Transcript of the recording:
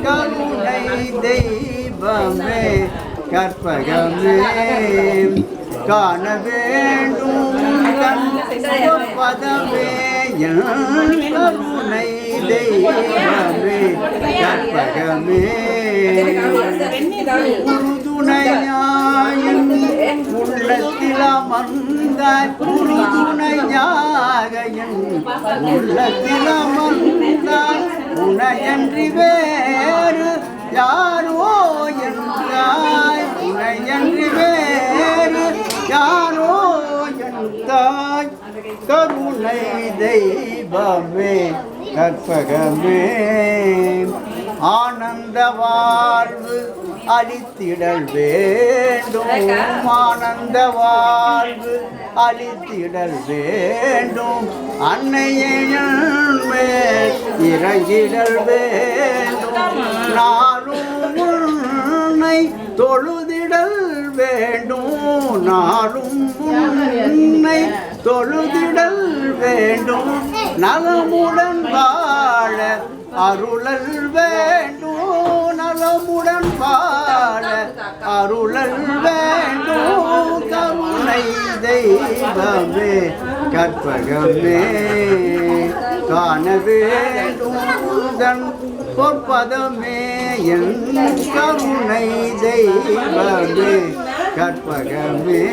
கருணை தெய்வமே கற்பகமே காண வேண்டும் பதமே கருணை தெய்வமே கற்பகமே உறுதுணையாயின் உள்ளத்தில் அமர்ந்தாய் உறுதுணையாகையின் உள்ளத்தில் அமர்ந்தாய் உனையன்றி வேறு யாரோ என்றாய் உனையன்றி வேறு யாரோ என்றாய் கருணை தெய்வமே கற்பகமே ஆனந்த வாழ்வு அளித்திடல் வேண்டும் ஆனந்த வாழ்வு அளித்திடல் வேண்டும் அன்னையின் மேல் இறங்கிடல் வேண்டும் நாளும் உன்னை தொழுதிடல் வேண்டும் நாளும் உன்னை தொழுதிடல் வேண்டும் நலமுடன் வாழ அருளல் வேண்டும் நலமுடன் வாழ அருளல் வேண்டும் கருணை தெய்வமே கற்பகமே காண வேண்டும் தன் பொற்பதமே என் கருணை தெய்வமே கற்பகமே